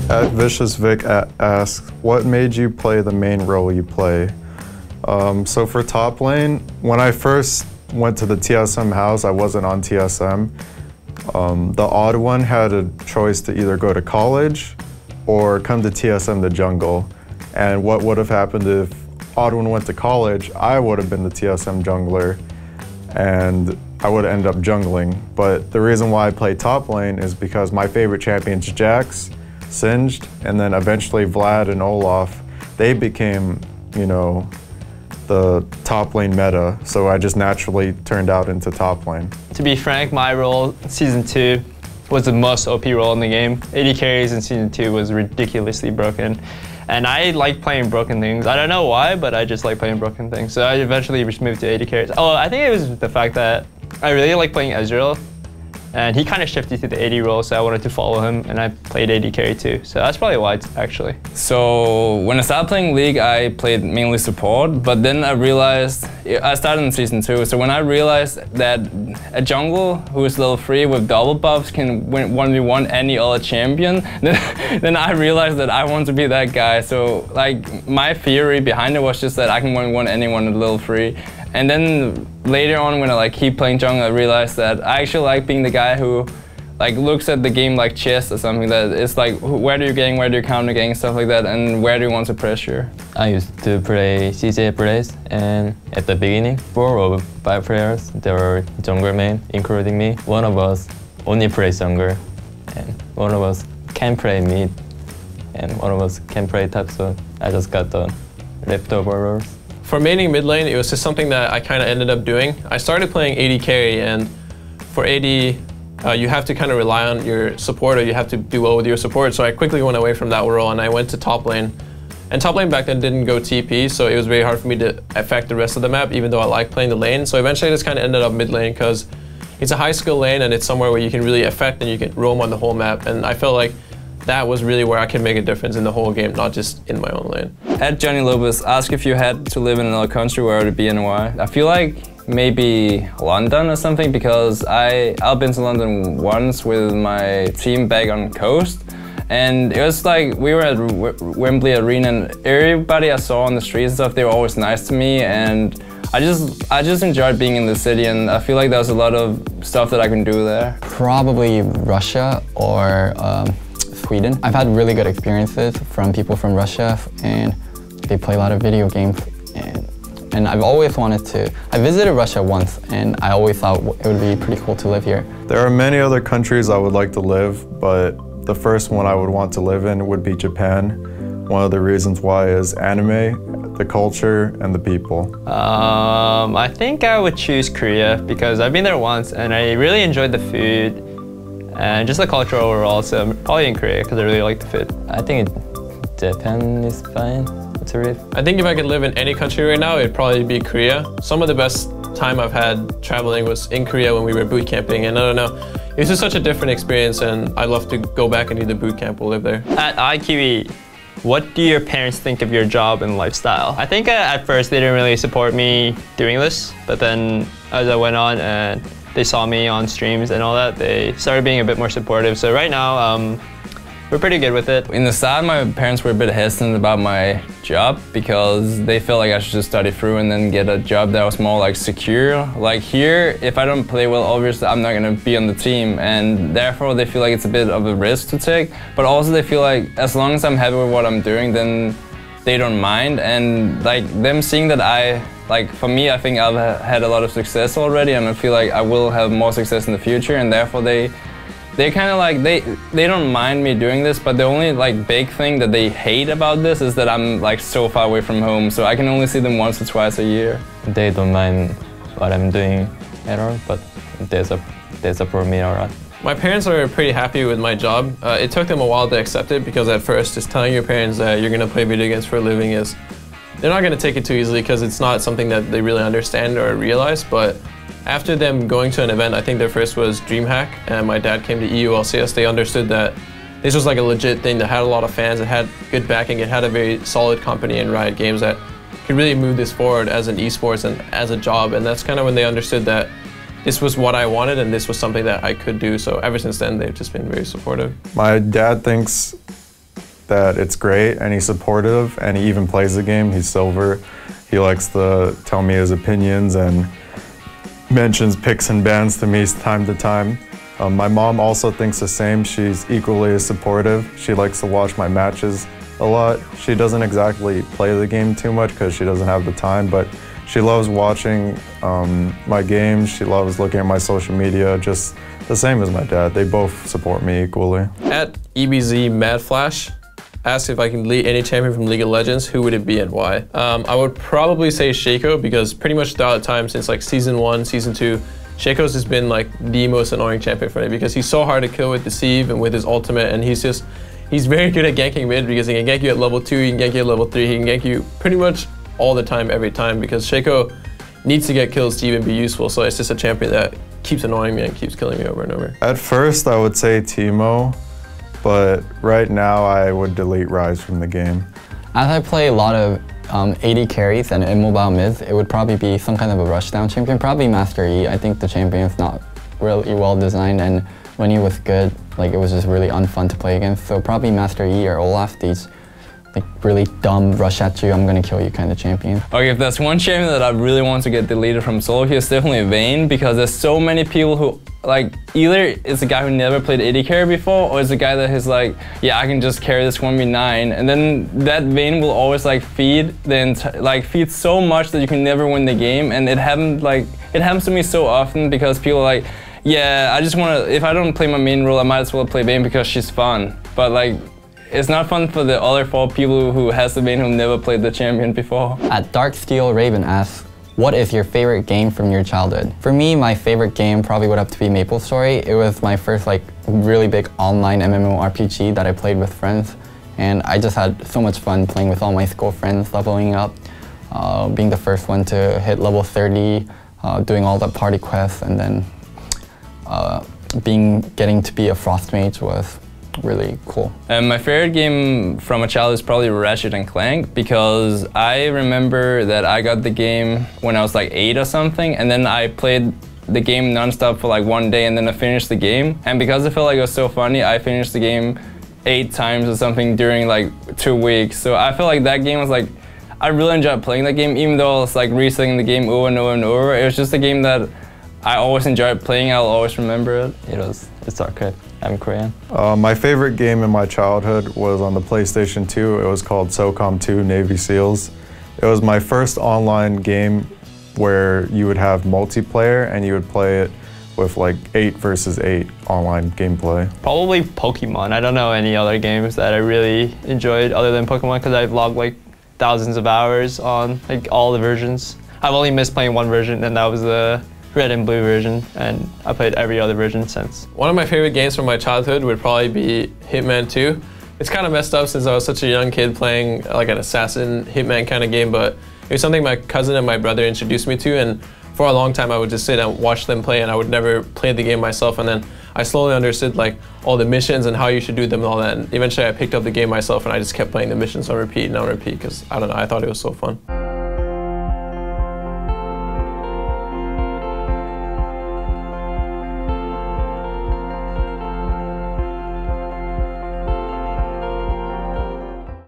At Vicious Vic asks, what made you play the main role you play? So for top lane, when I first went to the TSM house, I wasn't on TSM. The odd one had a choice to either go to college or come to TSM the jungle. And what would have happened if odd one went to college, I would have been the TSM jungler and I would have ended up jungling. But the reason why I play top lane is because my favorite champions, Jax, Singed, and then eventually Vlad and Olaf, they became, you know, the top lane meta, so I just naturally turned out into top lane. To be frank, my role in Season 2 was the most OP role in the game. AD carries in Season 2 was ridiculously broken. And I like playing broken things. I don't know why, but I just like playing broken things. So I eventually just moved to AD carries. Oh, I think it was the fact that I really like playing Ezreal. And he kind of shifted to the AD role, so I wanted to follow him, and I played AD carry too. So that's probably why, actually. So when I started playing League, I played mainly support, but then I realized, I started in Season 2, so when I realized that a jungle who is level 3 with double buffs can win 1v1 any other champion, then I realized that I want to be that guy. So like my theory behind it was just that I can 1v1 anyone at level 3. And then later on, when I keep playing jungle, I realized that I actually like being the guy who looks at the game like chess or something. That it's like, where do you gang, where do you counter gang, stuff like that, and where do you want to pressure? I used to play CJ plays, and at the beginning, 4 or 5 players, they were jungle main, including me. One of us only plays jungle, and one of us can play mid, and one of us can play top, so I just got the leftover roles. For maining mid lane, it was just something that I kind of ended up doing. I started playing AD carry, and for AD, you have to kind of rely on your support, or you have to do well with your support. So I quickly went away from that role and I went to top lane. And top lane back then didn't go TP, so it was very hard for me to affect the rest of the map, even though I like playing the lane. So eventually I just kind of ended up mid lane because it's a high skill lane and it's somewhere where you can really affect and you can roam on the whole map. And I felt like that was really where I could make a difference in the whole game, not just in my own lane. At Johnny Lopez, ask if you had to live in another country, where would it be and why? I feel like maybe London or something, because I've been to London once with my team back on coast, and it was like we were at Wembley Arena, and everybody I saw on the streets and stuff, they were always nice to me, and I just enjoyed being in the city, and I feel like there's a lot of stuff that I can do there. Probably Russia or Sweden. I've had really good experiences from people from Russia, and they play a lot of video games, and I've always wanted to. I visited Russia once, and I always thought it would be pretty cool to live here. There are many other countries I would like to live, but the first one I would want to live in would be Japan. One of the reasons why is anime, the culture, and the people. I think I would choose Korea because I've been there once and I really enjoyed the food and just the culture overall, so I'm probably in Korea because I really like the food. I think Japan is fine to live. I think if I could live in any country right now, it'd probably be Korea. Some of the best time I've had traveling was in Korea when we were boot camping, and I don't know, it was just such a different experience, and I'd love to go back and do the boot camp or live there. At IQE, what do your parents think of your job and lifestyle? I think at first they didn't really support me doing this, but then as I went on and they saw me on streams and all that, they started being a bit more supportive. So right now, we're pretty good with it. In the start, my parents were a bit hesitant about my job because they felt like I should just study through and then get a job that was more secure. Like here, if I don't play well, obviously I'm not gonna be on the team, and therefore they feel like it's a bit of a risk to take. But also they feel like as long as I'm happy with what I'm doing, then they don't mind. And them seeing that for me, I think I've had a lot of success already, and I feel like I will have more success in the future, and therefore they kind of they don't mind me doing this, but the only big thing that they hate about this is that I'm so far away from home, so I can only see them once or twice a year. They don't mind what I'm doing at all, but they support me a lot. My parents are pretty happy with my job. It took them a while to accept it because at first just telling your parents that you're gonna play video games for a living they're not gonna take it too easily because it's not something that they really understand or realize. But after them going to an event, I think their first was DreamHack, and my dad came to EULCS, they understood that this was a legit thing that had a lot of fans, it had good backing, it had a very solid company in Riot Games that could really move this forward as an esports and as a job. And that's kind of when they understood that this was what I wanted and this was something that I could do. So ever since then, they've just been very supportive. My dad thinks that it's great and he's supportive and he even plays the game. He's silver. He likes to tell me his opinions and mentions picks and bans to me time to time. My mom also thinks the same. She's equally as supportive. She likes to watch my matches a lot. She doesn't exactly play the game too much because she doesn't have the time, but she loves watching my games. She loves looking at my social media, just the same as my dad. They both support me equally. At EBZ Mad Flash asked if I can lead any champion from League of Legends, who would it be and why? I would probably say Shaco, because pretty much throughout the time since like Season 1, Season 2, Shaco's has been like the most annoying champion for me because he's so hard to kill with Deceive and with his ultimate, and he's very good at ganking mid because he can gank you at level 2, he can gank you at level 3, he can gank you pretty much all the time, every time, because Shaco needs to get kills to even be useful, so it's just a champion that keeps annoying me and keeps killing me over and over. At first, I would say Teemo, but right now I would delete Rise from the game. As I play a lot of AD carries and immobile mids, it would probably be some kind of a rushdown champion, probably Master Yi. I think the champion's not really well designed, and when he was good, like it was just really unfun to play against. So probably Master Yi or Olaf, these like really dumb rush at you, I'm gonna kill you kind of champion. Okay, if there's one champion that I really want to get deleted from solo queue, it's definitely Vayne, because there's so many people who like either it's a guy who never played AD carry before, or it's a guy that is like, yeah, I can just carry this 1v9, and then that Vayne will always like feed feed so much that you can never win the game, and it happens to me so often because people are like, yeah, I just want to, if I don't play my main role, I might as well play Vayne because she's fun, but like, it's not fun for the other 4 people who has the Vayne who never played the champion before. At Dark Steel Raven asks, what is your favorite game from your childhood? For me, my favorite game probably would have to be MapleStory. It was my first like really big online MMORPG that I played with friends, and I just had so much fun playing with all my school friends, leveling up, being the first one to hit level 30, doing all the party quests, and then getting to be a Frost Mage was really cool. My favorite game from a child is probably Ratchet and Clank, because I remember that I got the game when I was like 8 or something, and then I played the game non-stop for like 1 day, and then I finished the game. And because I felt like it was so funny, I finished the game 8 times or something during like 2 weeks. So I felt like that game was like, I really enjoyed playing that game, even though I was like resetting the game over and over and over. It was just a game that I always enjoyed playing. I'll always remember it. It's arcade. I'm Korean. My favorite game in my childhood was on the PlayStation 2. It was called SOCOM 2 Navy SEALs. It was my first online game where you would have multiplayer and you would play it with like 8 versus 8 online gameplay. Probably Pokemon. I don't know any other games that I really enjoyed other than Pokemon, because I've logged like thousands of hours on like all the versions. I've only missed playing one version, and that was the Red and Blue version, and I played every other version since. One of my favorite games from my childhood would probably be Hitman 2. It's kind of messed up since I was such a young kid playing like an assassin Hitman kind of game, but it was something my cousin and my brother introduced me to, and for a long time I would just sit and watch them play, and I would never play the game myself, and then I slowly understood like all the missions and how you should do them and all that, and eventually I picked up the game myself and I just kept playing the missions on repeat and on repeat because, I don't know, I thought it was so fun.